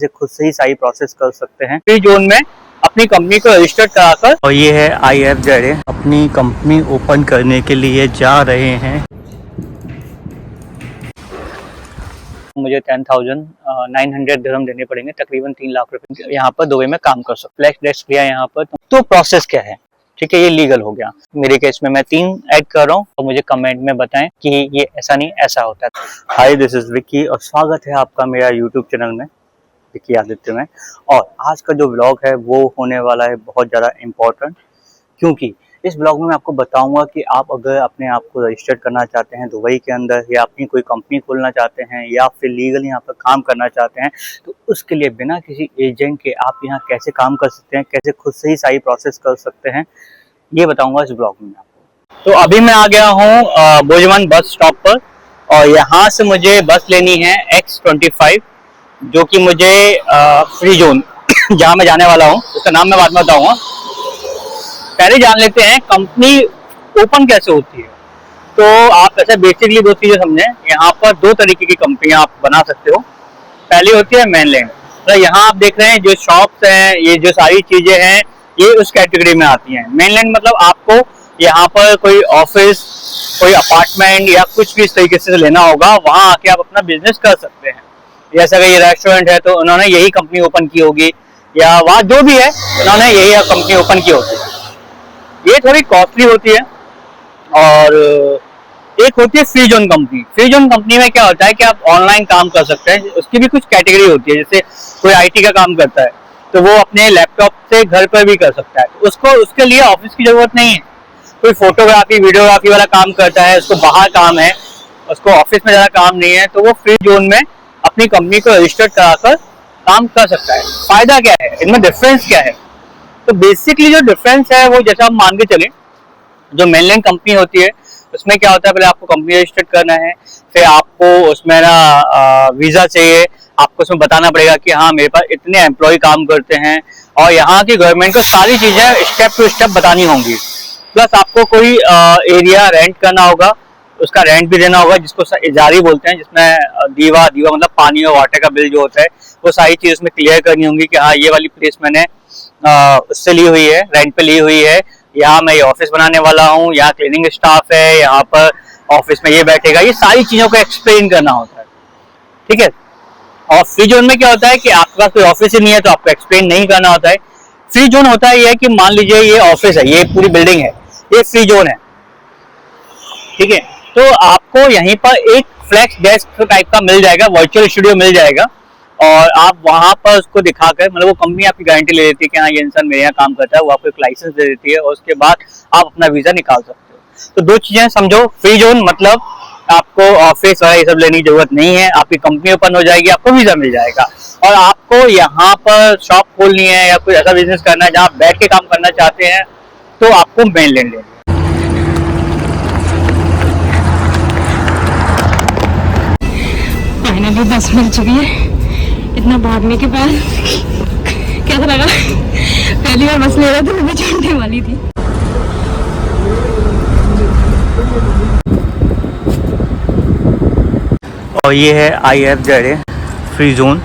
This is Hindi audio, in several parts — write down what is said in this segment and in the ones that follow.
खुद से ही सारी प्रोसेस कर सकते हैं फ्री जोन में अपनी कंपनी को रजिस्टर कराकर। और ये है IFZ अपनी कंपनी ओपन करने के लिए जा रहे हैं। मुझे 10,900 दिरहम देने पड़ेंगे, तकरीबन 3 लाख रुपए। यहाँ पर दुबई में काम कर सकते। फ्लैक्स डेस्क दिया यहाँ पर। तो प्रोसेस क्या है, ठीक है, ये लीगल हो गया। मेरे केस में मैं 3 ऐड कर रहा हूँ, तो मुझे कमेंट में बताएं कि ये ऐसा नहीं ऐसा होता है। हाय, दिस इज विक्की और स्वागत है आपका मेरा यूट्यूब चैनल में, विक्की आदित्य में। और आज का जो व्लॉग है वो होने वाला है बहुत ज़्यादा इम्पोर्टेंट, क्योंकि इस ब्लॉग में मैं आपको बताऊंगा कि आप अगर अपने आप को रजिस्टर करना चाहते हैं दुबई के अंदर, या अपनी कोई कंपनी खोलना चाहते हैं, या फिर लीगल यहाँ पर काम करना चाहते हैं, तो उसके लिए बिना किसी एजेंट के आप यहाँ कैसे काम कर सकते हैं, कैसे खुद से ही सारी प्रोसेस कर सकते हैं, ये बताऊंगा इस ब्लॉग में आपको। तो अभी मैं आ गया हूँ बोझवन बस स्टॉप पर, और यहाँ से मुझे बस लेनी है X25, जो कि मुझे फ्री जोन जहाँ मैं जाने वाला हूँ उसका नाम मैं बाद में बताऊंगा। पहले जान लेते हैं कंपनी ओपन कैसे होती है। तो आप ऐसे बेसिकली 2 चीजें समझें। यहाँ पर 2 तरीके की कंपनियां आप बना सकते हो। पहली होती है मेनलैंड। तो यहाँ आप देख रहे हैं जो शॉप्स हैं, ये जो सारी चीजें हैं, ये उस कैटेगरी में आती हैं। मेनलैंड मतलब आपको यहाँ पर कोई ऑफिस, कोई अपार्टमेंट या कुछ भी इस तरीके से लेना होगा, वहाँ आके आप अपना बिजनेस कर सकते हैं। जैसे अगर ये रेस्टोरेंट है तो उन्होंने यही कंपनी ओपन की होगी, या वहाँ जो भी है उन्होंने यही कंपनी ओपन की होगी। ये थोड़ी कॉस्टली होती है। और एक होती है free zone company. Free zone company में क्या होता है कि आप ऑनलाइन काम कर सकते हैं। उसकी भी कुछ कैटेगरी होती है, जैसे कोई IT का काम करता है तो वो अपने लैपटॉप से घर पर भी कर सकता है, तो उसको उसके लिए ऑफिस की जरूरत नहीं है। कोई फोटोग्राफी वीडियोग्राफी वाला काम करता है, उसको बाहर काम है, उसको ऑफिस में ज़्यादा काम नहीं है, तो वो फ्री जोन में अपनी कंपनी को रजिस्टर कराकर काम कर सकता है। फायदा क्या है, इनमें डिफरेंस क्या है? तो बेसिकली जो डिफरेंस है वो जैसा हम मान के चलें, जो मेनलैंड कंपनी होती है उसमें क्या होता है, पहले आपको कंपनी रजिस्टर्ड करना है, फिर आपको उसमें ना वीज़ा चाहिए। आपको उसमें बताना पड़ेगा कि हाँ मेरे पास इतने एम्प्लॉय काम करते हैं, और यहाँ की गवर्नमेंट को सारी चीज़ें स्टेप टू स्टेप बतानी होंगी। प्लस आपको कोई एरिया रेंट करना होगा, उसका रेंट भी देना होगा, जिसको इजारी बोलते हैं, जिसमें दीवा मतलब पानी और वाटर का बिल जो होता है, वो सारी चीज़ उसमें क्लियर करनी होंगी कि हाँ ये वाली प्लेस मैंने उससे ली हुई है, रेंट पे ली हुई है, यहाँ मैं ये ऑफिस बनाने वाला हूँ, यहाँ क्लीनिंग स्टाफ है, यहाँ पर ऑफिस में ये बैठेगा। ये सारी चीज़ों को एक्सप्लेन करना होता है, ठीक है। और फ्री जोन में क्या होता है कि आपके पास कोई ऑफिस ही नहीं है तो आपको एक्सप्लेन नहीं करना होता है। फ्री जोन होता है ये कि मान लीजिए ये ऑफिस है, ये पूरी बिल्डिंग है, ये फ्री जोन है, ठीक है। तो आपको यहीं पर एक फ्लैक्स डेस्क टाइप का मिल जाएगा, वर्चुअल स्टूडियो मिल जाएगा, और आप वहां पर उसको दिखाकर, मतलब वो कंपनी आपकी गारंटी ले लेती है कि हाँ ये इंसान मेरे यहाँ काम करता है, वो आपको एक लाइसेंस दे देती है, और उसके बाद आप अपना वीजा निकाल सकते हो। तो 2 चीजें समझो। फ्री जोन मतलब आपको ऑफिस और ये सब लेने की जरूरत नहीं है, आपकी कंपनी ओपन हो जाएगी, आपको वीजा मिल जाएगा। और आपको यहाँ पर शॉप खोलनी है या कोई ऐसा बिजनेस करना है जहाँ बैठ के काम करना चाहते हैं, तो आपको मेनलैंड लेनी है। फाइनली बस मिल चुकी है। इतना भागने के बाद कैसा लगा? पहली बार बस ले रहा था, मैं चढ़ने वाली थी। और ये है IFZ फ्री जोन,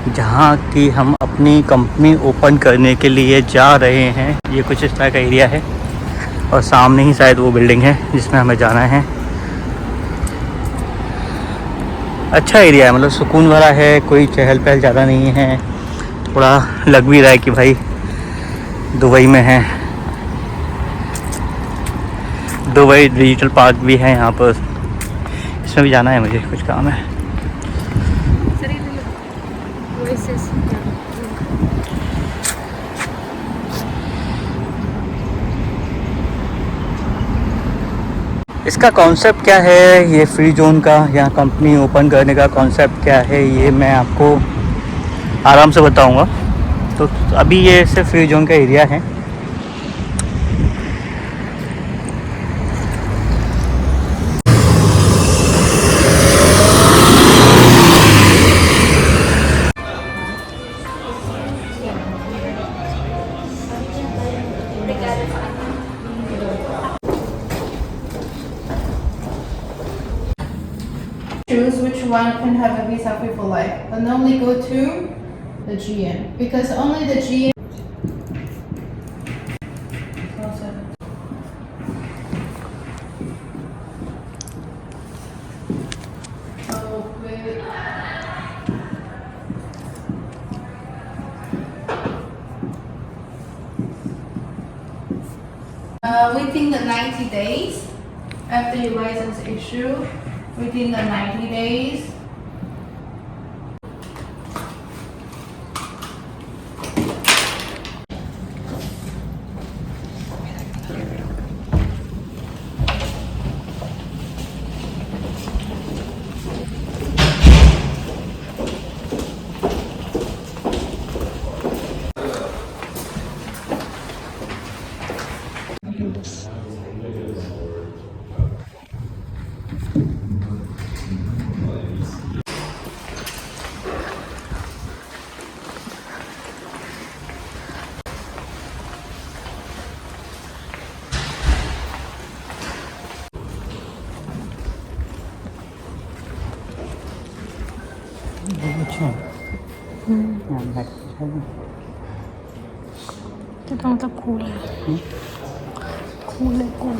जहाँ की हम अपनी कंपनी ओपन करने के लिए जा रहे हैं। ये कुछ इस तरह का एरिया है, और सामने ही शायद वो बिल्डिंग है जिसमें हमें जाना है। अच्छा एरिया है, मतलब सुकून वाला है, कोई चहल पहल ज़्यादा नहीं है। थोड़ा लग भी रहा है कि भाई दुबई में है। दुबई डिजिटल पार्क भी है यहाँ पर, इसमें भी जाना है मुझे, कुछ काम है। इसका कॉन्सेप्ट क्या है, ये फ्री जोन का यहाँ कंपनी ओपन करने का कॉन्सेप्ट क्या है, ये मैं आपको आराम से बताऊंगा। तो अभी ये सिर्फ फ्री जोन का एरिया है। Choose which one can have a visa free for life. The normally go to the GM, because only the GM. Oh, wait. Within the 90 days after your license issue, within the 90 days. तो मतलब कूल है, कूल है, कूल।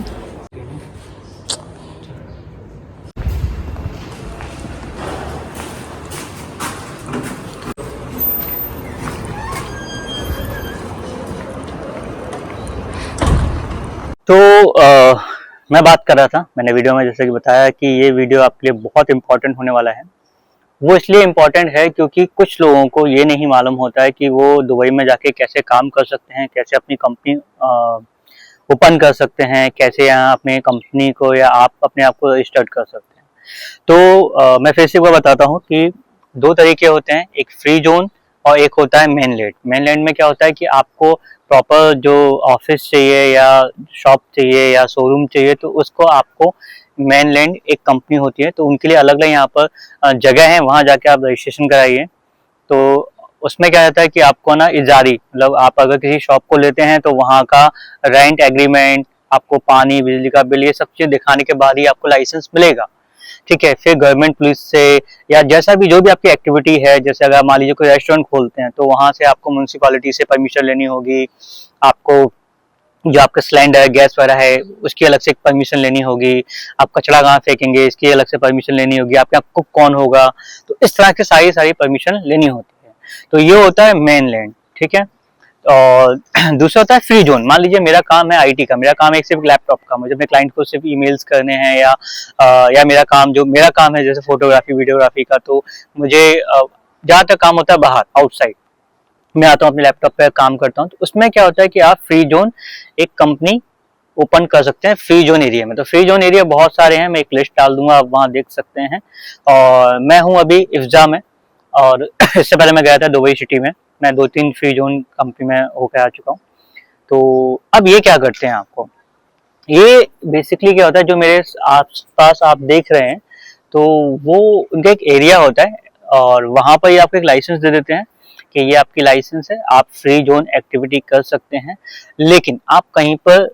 तो मैं बात कर रहा था, मैंने वीडियो में जैसे कि बताया कि ये वीडियो आपके लिए बहुत इंपॉर्टेंट होने वाला है। वो इसलिए इम्पोर्टेंट है क्योंकि कुछ लोगों को ये नहीं मालूम होता है कि वो दुबई में जाके कैसे काम कर सकते हैं, कैसे अपनी कंपनी ओपन कर सकते हैं, कैसे यहाँ अपने कंपनी को या आप अपने आप को रजिस्टर्ड कर सकते हैं। तो मैं फिर से एक बार बताता हूँ कि दो तरीके होते हैं, एक फ्री जोन और एक होता है मेनलैंड। मेनलैंड में क्या होता है कि आपको प्रॉपर जो ऑफिस चाहिए या शॉप चाहिए या शोरूम चाहिए, तो उसको आपको मेनलैंड एक कंपनी होती है, तो उनके लिए अलग अलग यहाँ पर जगह है, वहाँ जाके आप रजिस्ट्रेशन कराइए। तो उसमें क्या रहता है कि आपको ना इजारी, मतलब आप अगर किसी शॉप को लेते हैं तो वहाँ का रेंट एग्रीमेंट, आपको पानी बिजली का बिल, ये सब चीज दिखाने के बाद ही आपको लाइसेंस मिलेगा। ठीक है, फिर गवर्नमेंट पुलिस से या जैसा भी जो भी आपकी एक्टिविटी है, जैसे अगर मान लीजिए कोई रेस्टोरेंट खोलते हैं तो वहां से आपको म्यूनसिपालिटी से परमिशन लेनी होगी, आपको जो आपका सिलेंडर गैस वगैरह है उसकी अलग से परमिशन लेनी होगी, आप कचरा कहाँ फेंकेंगे इसकी अलग से परमिशन लेनी होगी, आपके यहाँ कुक कौन होगा, तो इस तरह की सारी परमिशन लेनी होती है। तो ये होता है मेनलैंड। ठीक है, और दूसरा होता है फ्री जोन। मान लीजिए मेरा काम है आईटी का, मेरा काम है सिर्फ लैपटॉप का, मुझे अपने क्लाइंट को सिर्फ ईमेल्स करने हैं या मेरा काम है जैसे फोटोग्राफी वीडियोग्राफी का, तो मुझे ज्यादातर काम होता है बाहर आउटसाइड, मैं आता हूँ अपने लैपटॉप पे काम करता हूँ। तो उसमें क्या होता है कि आप फ्री जोन एक कंपनी ओपन कर सकते हैं फ्री जोन एरिया में। तो फ्री जोन एरिया बहुत सारे हैं, मैं एक लिस्ट डाल दूंगा, आप वहाँ देख सकते हैं। और मैं हूँ अभी इफ्जा में, और इससे पहले मैं गया था दुबई सिटी में, मैं 2-3 फ्री जोन कंपनी में होकर आ चुका हूँ। तो अब ये क्या करते हैं, आपको ये बेसिकली क्या होता है, जो मेरे आस पास आप देख रहे हैं, तो वो उनका एक एरिया होता है और वहां पर ये आपको एक लाइसेंस दे देते हैं कि ये आपकी लाइसेंस है, आप फ्री जोन एक्टिविटी कर सकते हैं। लेकिन आप कहीं पर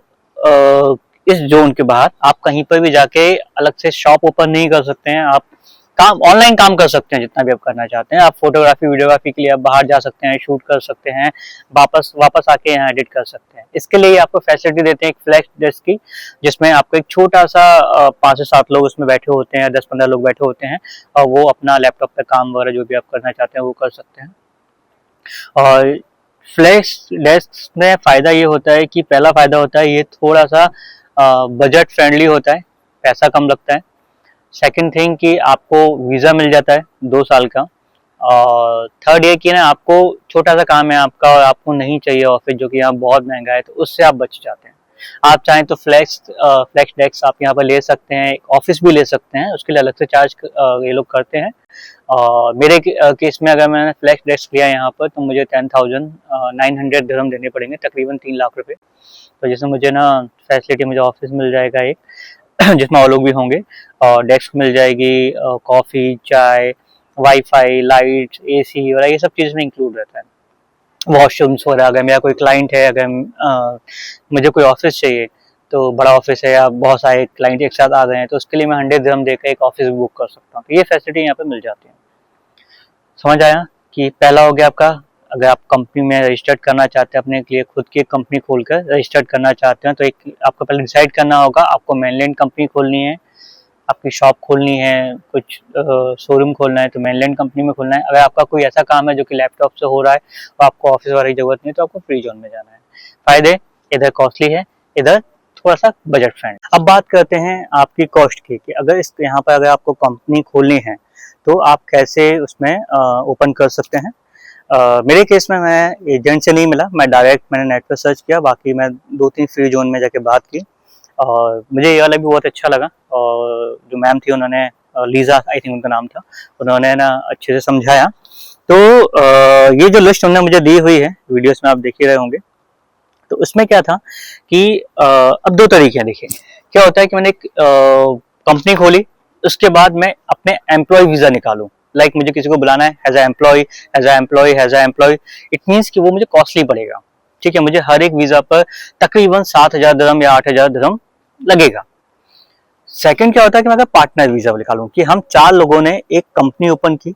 इस जोन के बाहर आप कहीं पर भी जाके अलग से शॉप ओपन नहीं कर सकते हैं। आप काम ऑनलाइन काम कर सकते हैं जितना भी आप करना चाहते हैं। आप फोटोग्राफी वीडियोग्राफी के लिए आप बाहर जा सकते हैं, शूट कर सकते हैं, वापस आके यहाँ एडिट कर सकते हैं। इसके लिए आपको फैसिलिटी देते हैं एक फ्लैश डेस्क की, जिसमें आपको एक छोटा सा 5 से 7 लोग उसमें बैठे होते हैं, 10-15 लोग बैठे होते हैं, और वो अपना लैपटॉप पे काम वगैरह जो भी आप करना चाहते हैं वो कर सकते हैं। और फ्लैश डेस्क में फायदा ये होता है कि पहला फायदा होता है ये थोड़ा सा बजट फ्रेंडली होता है, पैसा कम लगता है। सेकंड थिंग कि आपको वीज़ा मिल जाता है 2 साल का। और थर्ड ये कि ना आपको छोटा सा काम है आपका और आपको नहीं चाहिए ऑफिस जो कि यहाँ बहुत महंगा है, तो उससे आप बच जाते हैं। आप चाहें तो फ्लेक्स डेस्क आप यहाँ पर ले सकते हैं, ऑफिस भी ले सकते हैं, उसके लिए अलग से चार्ज ये लोग करते हैं। और मेरे केस में अगर मैंने फ्लेक्स डेस्क लिया यहाँ पर तो मुझे 10,900 दिरहम देने पड़ेंगे, तकरीबन 3 लाख रुपए। तो जैसे मुझे ना फैसिलिटी, मुझे ऑफिस मिल जाएगा एक जिसमें और लोग भी होंगे, और डेस्क मिल जाएगी, कॉफ़ी चाय वाईफाई लाइट एसी और ये सब चीज़ में इंक्लूड रहता है। वॉशरूम्स वगैरह, अगर मेरा कोई क्लाइंट है, अगर मुझे कोई ऑफिस चाहिए, तो बड़ा ऑफिस है या बहुत सारे क्लाइंट एक साथ आ गए हैं, तो उसके लिए मैं 100 दिरहम देकर एक ऑफिस बुक कर सकता हूँ। तो ये फैसिलिटी यहाँ पे मिल जाती है। समझ आया कि पहला हो गया आपका, अगर आप कंपनी में रजिस्टर्ड करना चाहते हैं, अपने लिए खुद की कंपनी खोलकर रजिस्टर्ड करना चाहते हैं, तो एक आपको पहले डिसाइड करना होगा आपको मेनलैंड कंपनी खोलनी है, आपकी शॉप खोलनी है, कुछ शोरूम खोलना है तो मेनलैंड कंपनी में खोलना है। अगर आपका कोई ऐसा काम है जो कि लैपटॉप से हो रहा है और आपको ऑफिस वाले की जरूरत नहीं, तो आपको फ्री जोन में जाना है। फायदे, इधर कॉस्टली है, इधर थोड़ा सा बजट फ्रेंड। अब बात करते हैं आपकी कॉस्ट की, कि अगर इस यहाँ पर अगर आपको कंपनी खोलनी है तो आप कैसे उसमें ओपन कर सकते हैं। मेरे केस में मैं एजेंट से नहीं मिला, मैं डायरेक्ट मैंने नेट पर सर्च किया, बाकी मैं 2-3 फ्री जोन में जाके बात की और मुझे ये वाला भी बहुत अच्छा लगा। और जो मैम थी उन्होंने, लीजा आई थिंक उनका नाम था, उन्होंने ना अच्छे से समझाया। तो ये जो लिस्ट उन्होंने मुझे दी हुई है, वीडियोस में आप देख ही रहे होंगे, तो उसमें क्या था कि अब 2 तरीके हैं। देखिए क्या होता है कि मैंने एक कंपनी खोली, उसके बाद मैं अपने एम्प्लॉय वीजा निकालूं, लाइक मुझे किसी को बुलाना है as a employ, it means कि वो मुझे कॉस्टली पड़ेगा। ठीक है, मुझे हर एक वीजा पर तकरीबन 7,000 दिरहम या 8,000 दिरहम लगेगा। सेकंड क्या होता है कि मैं अगर पार्टनर वीजा निकालूं, कि हम 4 लोगों ने एक कंपनी ओपन की,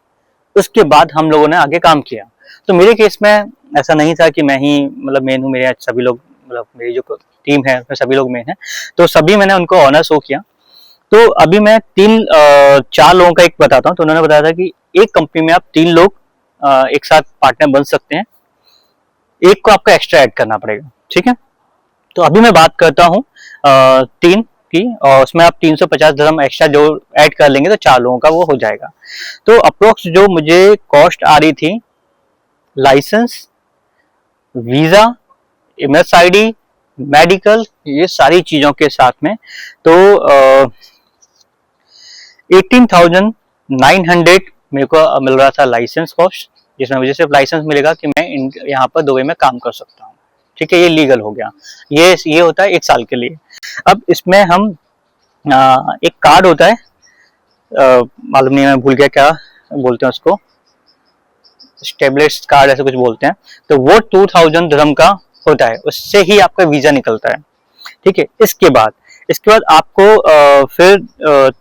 उसके बाद हम लोगों ने आगे काम किया। तो मेरे केस में ऐसा नहीं था कि मैं ही मतलब मेन हूँ, मेरे सभी लोग मतलब मेरी जो टीम है उसमें सभी लोग मेन हैं, तो सभी मैंने उनको ऑनर शो किया। तो अभी मैं 4 लोगों का एक बताता हूँ। तो उन्होंने बताया था कि एक कंपनी में आप 3 लोग एक साथ पार्टनर बन सकते हैं, एक को आपको एक्स्ट्रा ऐड करना पड़ेगा। ठीक है, तो अभी मैं बात करता हूँ 3 की, और उसमें आप 350 दिरहम एक्स्ट्रा जो ऐड कर लेंगे तो 4 लोगों का वो हो जाएगा। तो अप्रोक्स जो मुझे कॉस्ट आ रही थी, लाइसेंस, वीजा, MSID, मेडिकल, ये सारी चीजों के साथ में, तो 18,900 मेरे को मिल रहा था लाइसेंस कॉस्ट, जिसमें मुझे सिर्फ लाइसेंस मिलेगा कि मैं यहाँ पर दुबई में काम कर सकता हूँ। ठीक है, ये लीगल हो गया। ये होता है 1 साल के लिए। अब इसमें हम एक कार्ड होता है, मालूम नहीं, मैं भूल गया क्या बोलते हैं उसको, स्टेबलिश कार्ड ऐसे कुछ बोलते हैं, तो वो 2,000 दिरहम का होता है, उससे ही आपका वीजा निकलता है। ठीक है, इसके बाद आपको फिर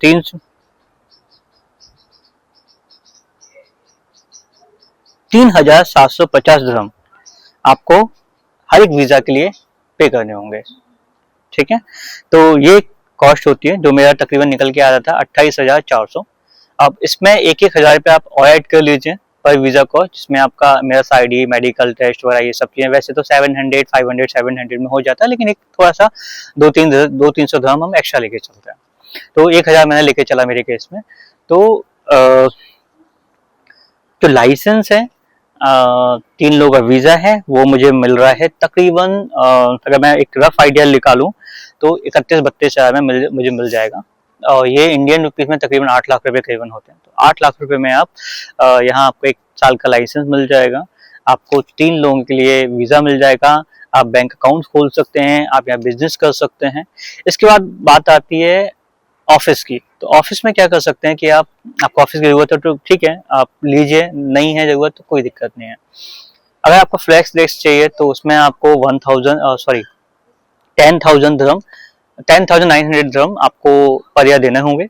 3,750 दिरहम आपको हर एक वीजा के लिए पे करने होंगे। ठीक है, तो ये कॉस्ट होती है, जो मेरा तकरीबन निकल के आ रहा था 28,400। अब इसमें 1-1 हजार रुपये आप और ऐड कर लीजिए पर वीजा कॉस्ट, जिसमें आपका मेरा ID, मेडिकल टेस्ट वगैरह ये सब चीजें, वैसे तो 700, 500, 700 में हो जाता है, लेकिन एक थोड़ा सा 200-300 दिरहम हम एक्स्ट्रा लेके चलते हैं। तो 1,000 मैंने लेके चला मेरे केस में। तो जो लाइसेंस है, 3 लोगों का वीजा है, वो मुझे मिल रहा है तकरीबन, अगर मैं एक रफ आइडिया निकालूं तो 31-32 हजार में मुझे मिल जाएगा। और ये इंडियन रुपीज में तकरीबन 8 लाख रुपए करीबन होते हैं। तो 8 लाख रुपए में आप यहाँ आपको 1 साल का लाइसेंस मिल जाएगा, आपको 3 लोगों के लिए वीजा मिल जाएगा, आप बैंक अकाउंट खोल सकते हैं, आप यहाँ बिजनेस कर सकते हैं। इसके बाद बात आती है ऑफिस की। तो ऑफिस में क्या कर सकते हैं कि आपको ऑफिस की जरूरत है तो ठीक है, आप लीजिए, नहीं है जरूरत तो कोई दिक्कत नहीं है। अगर आपको फ्लेक्स डेस्क चाहिए तो उसमें आपको 10,000 दिरहम, 10,900 दिरहम आपको पर ईयर देने होंगे।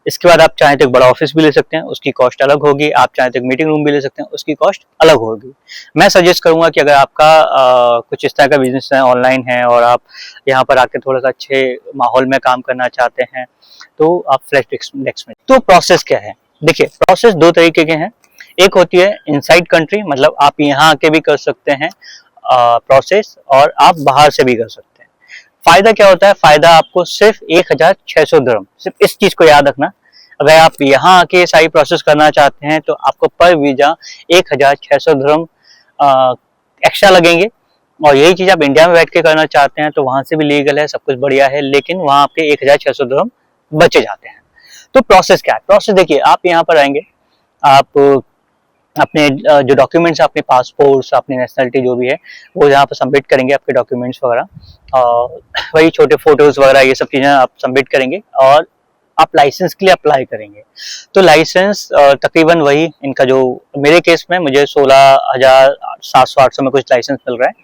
इसके बाद आप चाहें तो एक बड़ा ऑफिस भी ले सकते हैं, उसकी कॉस्ट अलग होगी। आप चाहें तो एक मीटिंग रूम भी ले सकते हैं, उसकी कॉस्ट अलग होगी। मैं सजेस्ट करूंगा कि अगर आपका कुछ इस तरह का बिजनेस है, ऑनलाइन है, और आप यहाँ पर आके थोड़ा सा अच्छे माहौल में काम करना चाहते हैं, तो आप फ्लेक्स डेस्क में। तो प्रोसेस क्या है, देखिए प्रोसेस 2 तरीके के हैं। एक होती है इनसाइड कंट्री, मतलब आप यहाँ आके भी कर सकते हैं प्रोसेस, और आप बाहर से भी कर सकते हैं। फायदा क्या होता है, फायदा आपको सिर्फ 1,600 दिरहम, सिर्फ इस चीज को याद रखना। अगर आप यहाँ आके सारी प्रोसेस करना चाहते हैं तो आपको पर वीजा 1,600 दिरहम एक्स्ट्रा लगेंगे। और यही चीज आप इंडिया में बैठ के करना चाहते हैं तो वहां से भी लीगल है, सब कुछ बढ़िया है, लेकिन वहां आपके 1,600 दिरहम बचे जाते हैं। तो प्रोसेस क्या है, प्रोसेस देखिए, आप यहाँ पर आएंगे, आप अपने जो डॉक्यूमेंट्स, अपने पासपोर्ट्स, अपनी नेशनलिटी जो भी है वो यहाँ पर सबमिट करेंगे, आपके डॉक्यूमेंट्स वगैरह, वही छोटे फोटोज वगैरह ये सब चीजें आप सबमिट करेंगे, और आप लाइसेंस के लिए अप्लाई करेंगे। तो लाइसेंस तकरीबन वही इनका, जो मेरे केस में मुझे 16,700-800 में कुछ लाइसेंस मिल रहा है।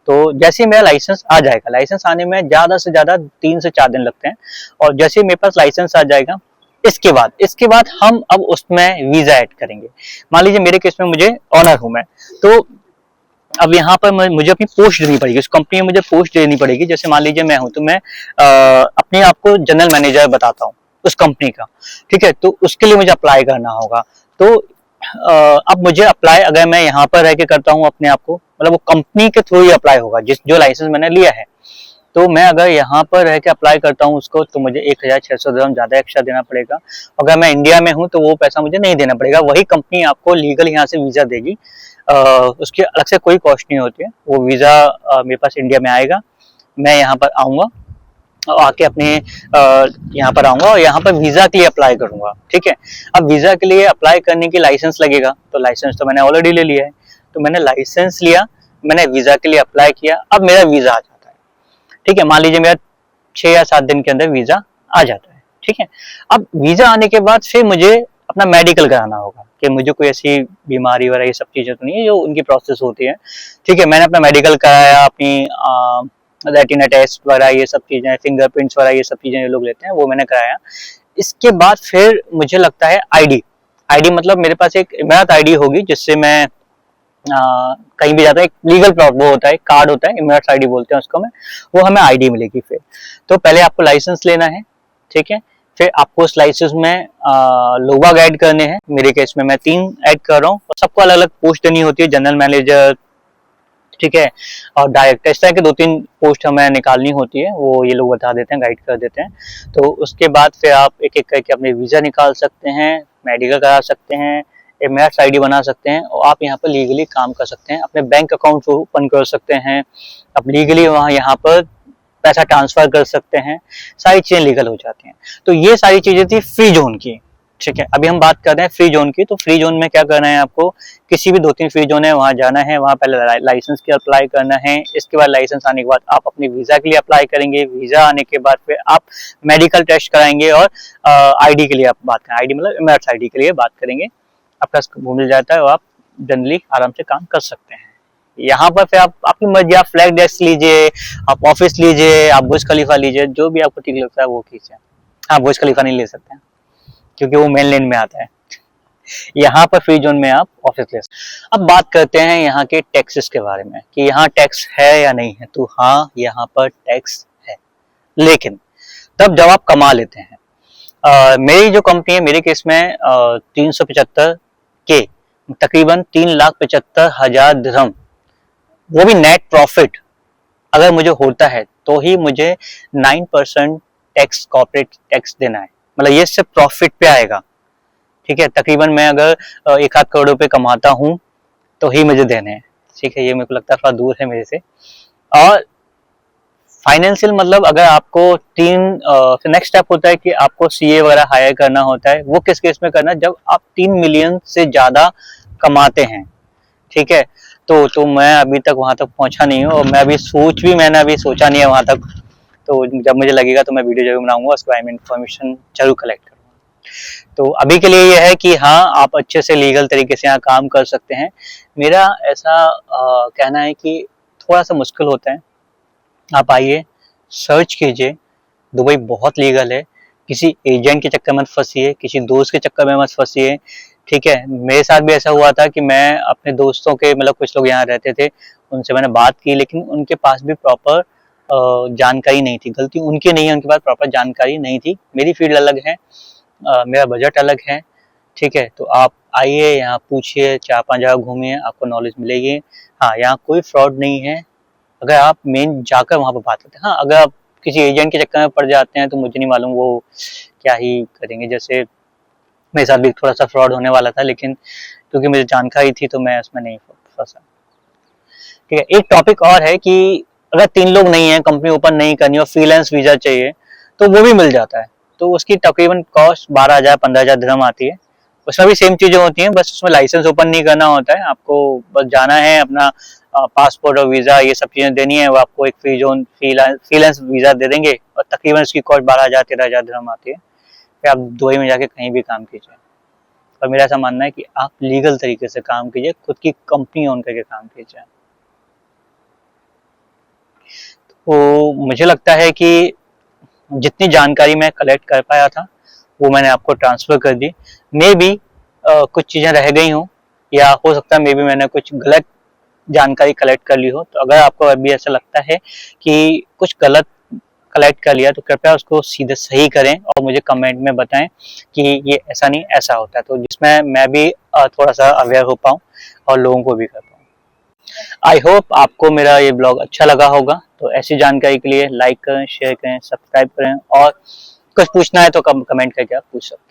तो जैसे ही मेरा लाइसेंस आ जाएगा, लाइसेंस आने में ज्यादा से ज्यादा 3 से 4 दिन लगते हैं, और जैसे ही मेरे पास लाइसेंस आ जाएगा इसके बाद हम अब उसमें वीजा ऐड करेंगे। मान लीजिए मेरे केस में मुझे ऑनर हूं मैं, तो अब यहाँ पर मुझे अपनी पोस्ट देनी पड़ेगी, उस कंपनी में मुझे पोस्ट देनी पड़ेगी। जैसे मान लीजिए मैं हूं तो मैं अपने आप को जनरल मैनेजर बताता हूँ उस कंपनी का, ठीक है। तो उसके लिए मुझे अप्लाई करना होगा। तो अब मुझे अप्लाई अगर मैं यहाँ पर रह के करता हूँ अपने आप को, मतलब वो कंपनी के थ्रू ही अप्लाई होगा जो लाइसेंस मैंने लिया है। तो मैं अगर यहाँ पर रह के अप्लाई करता हूँ उसको, तो मुझे 1600 दिरहम ज्यादा एक्स्ट्रा देना पड़ेगा। अगर मैं इंडिया में हूँ तो वो पैसा मुझे नहीं देना पड़ेगा, वही कंपनी आपको लीगल यहाँ से वीजा देगी। उसकी अलग से कोई कॉस्ट नहीं होती है। वो वीजा मेरे पास इंडिया में आएगा, मैं यहाँ पर आऊंगा और आके अपने यहाँ पर आऊंगा और यहाँ पर वीजा के लिए अप्लाई करूंगा, ठीक है। अब वीजा के लिए अप्लाई करने की लाइसेंस लगेगा, तो लाइसेंस तो मैंने ऑलरेडी ले लिया है। तो मैंने लाइसेंस लिया, मैंने वीजा के लिए अप्लाई किया, अब मेरा वीजा आ जाता है, ठीक है। मान लीजिए मेरा 6 या 7 दिन के अंदर वीजा आ जाता है, ठीक है। अब वीजा आने के बाद फिर मुझे अपना मेडिकल कराना होगा कि मुझे कोई ऐसी बीमारी वगैरह ये सब चीजें तो नहीं है जो उनकी प्रोसेस होती है, ठीक है। मैंने अपना मेडिकल कराया, अपनी रेटिना टेस्ट वगैरह ये सब चीजें, फिंगरप्रिंट्स वगैरह ये सब चीजें ये लोग लेते हैं, वो मैंने कराया। इसके बाद फिर मुझे लगता है आईडी मतलब मेरे पास एक इमारत आईडी होगी जिससे मैं कहीं भी जाता है। एक लीगल वो होता है, कार्ड होता है, इमरत आईडी बोलते हैं उसको, मैं वो हमें आईडी मिलेगी। फिर तो पहले आपको लाइसेंस लेना है, ठीक है। फिर आपको उस लाइसेंस में लोग ऐड करने हैं। मेरे केस में मैं 3 ऐड कर रहा हूँ और सबको अलग अलग पोस्ट देनी होती है, जनरल मैनेजर, ठीक है, और डायरेक्टर, इस तरह के 2-3 पोस्ट हमें निकालनी होती है, वो ये लोग बता देते हैं, गाइड कर देते हैं। तो उसके बाद फिर आप एक एक करके अपने वीजा निकाल सकते हैं, मेडिकल करा सकते हैं, एमएस आईडी बना सकते हैं और आप यहाँ पर लीगली काम कर सकते हैं, अपने बैंक अकाउंट ओपन कर सकते हैं, आप लीगली वहाँ यहाँ पर पैसा ट्रांसफर कर सकते हैं, सारी चीजें लीगल हो जाती हैं। तो ये सारी चीजें थी फ्री जोन की, ठीक है। अभी हम बात कर रहे हैं फ्री जोन की। तो फ्री जोन में क्या करना है आपको, किसी भी 2-3 फ्री जोन है वहां जाना है, वहां पहले लाइसेंस के अप्लाई करना है। इसके बाद लाइसेंस आने के बाद आप अपने वीजा के लिए अप्लाई करेंगे, वीजा आने के बाद फिर आप मेडिकल टेस्ट कराएंगे और आईडी के लिए आप बात करें, आईडी मतलब इमरत आईडी के लिए बात करेंगे, आपका वो मिल जाता है और आप जनरली आराम से काम कर सकते हैं। यहाँ पर फिर आप अपनी मर्जी, आप फ्लैग डेस्क लीजिए, आप ऑफिस लीजिए, आप बुर्ज खलीफा लीजिए, जो भी आपको ठीक लगता है वो कीजिए। हाँ, बुर्ज खलीफा नहीं ले सकते हैं क्योंकि वो मेन लैंड में आता है। यहाँ पर फ्री जोन में आप ऑफिस ले सकते। अब बात करते हैं यहाँ के टैक्सेस के बारे में कि यहाँ टैक्स है या नहीं है। तो हाँ, यहाँ पर टैक्स है, लेकिन तब जब आप कमा लेते हैं। मेरी जो कंपनी है, मेरे केस में 375 के तकरीबन 3,75,000 दिरहम, वो भी नेट प्रॉफिट अगर मुझे होता है तो ही मुझे 9% टैक्स, कॉर्पोरेट टैक्स देना है। मतलब ये सिर्फ प्रॉफिट पे आएगा, ठीक है। तकरीबन मैं अगर 1 करोड़ रुपए कमाता हूं तो ही मुझे देने हैं, ठीक है। ये मेरे को लगता है थोड़ा दूर है मेरे से। और फाइनेंशियल मतलब अगर आपको फिर नेक्स्ट स्टेप होता है कि आपको सीए वगैरह हायर करना होता है। वो किस केस में करना, जब आप 3 मिलियन से ज्यादा कमाते हैं, ठीक है। तो मैं अभी तक वहां तक पहुंचा नहीं हूँ और मैंने अभी सोचा नहीं है वहां तक। तो जब मुझे लगेगा तो मैं वीडियो जरूर बनाऊंगा, उसके बारे में इंफॉर्मेशन जरूर कलेक्ट करूंगा। तो अभी के लिए यह है कि हाँ, आप अच्छे से लीगल तरीके से यहाँ काम कर सकते हैं। मेरा ऐसा कहना है कि थोड़ा सा मुश्किल होता है। आप आइए, सर्च कीजिए, दुबई बहुत लीगल है। किसी एजेंट के चक्कर में मत फंसिए, किसी दोस्त के चक्कर में मत फंसिए, ठीक है। मेरे साथ भी ऐसा हुआ था कि मैं अपने दोस्तों के, मतलब कुछ लोग यहाँ रहते थे, उनसे मैंने बात की, लेकिन उनके पास भी प्रॉपर जानकारी नहीं थी। गलती उनकी नहीं है, उनके पास प्रॉपर जानकारी नहीं थी। मेरी फील्ड अलग है, मेरा बजट अलग है, ठीक है। तो आप आइए, यहाँ पूछिए, 4-5 जगह घूमिए, आपको नॉलेज मिलेगी। हाँ, यहाँ कोई फ्रॉड नहीं है अगर आप मेन जाकर वहां पर बात करते हैं। हाँ, अगर आप किसी एजेंट के चक्कर में पड़ जाते हैं तो मुझे नहीं मालूम वो क्या ही करेंगे। जैसे मेरे साथ भी थोड़ा सा फ्रॉड होने वाला था, लेकिन क्योंकि मुझे जानकारी थी तो मैं उसमें नहीं फंसा, ठीक है। एक टॉपिक और है कि अगर 3 लोग नहीं है, कंपनी ओपन नहीं करनी और फ्रीलांस वीजा चाहिए तो वो भी मिल जाता है। तो उसकी तकरीबन कॉस्ट 12,000-15,000 दिरहम आती है। उसमें भी सेम चीजें होती हैं, बस उसमें लाइसेंस ओपन नहीं करना होता है। आपको बस जाना है, अपना पासपोर्ट और वीजा ये सब चीजें देनी है, वो आपको एक फ्रीलांस वीजा दे देंगे और तकरीबन उसकी कॉस्ट 12,000-13,000 दिरहम आती है। फिर आप दुबई में जाके कहीं भी काम कीजिए। और मेरा ऐसा मानना है कि आप लीगल तरीके से काम कीजिए, खुद की कंपनी ऑन करके काम कीजिए। तो मुझे लगता है कि जितनी जानकारी मैं कलेक्ट कर पाया था वो मैंने आपको ट्रांसफर कर दी। मे बी कुछ चीजें रह गई हों, या हो सकता है मे बी मैंने कुछ गलत जानकारी कलेक्ट कर ली हो। तो अगर आपको अभी ऐसा लगता है कि कुछ गलत कलेक्ट कर लिया तो कृपया उसको सीधे सही करें और मुझे कमेंट में बताएं कि ये ऐसा नहीं ऐसा होता है, तो जिसमें मैं भी थोड़ा सा अवेयर हो पाऊँ और लोगों को भी कर पाऊँ। आई होप आपको मेरा ये ब्लॉग अच्छा लगा होगा। तो ऐसी जानकारी के लिए लाइक करें, शेयर करें, सब्सक्राइब करें, और कुछ पूछना है तो कमेंट करके आप पूछ सकते हैं।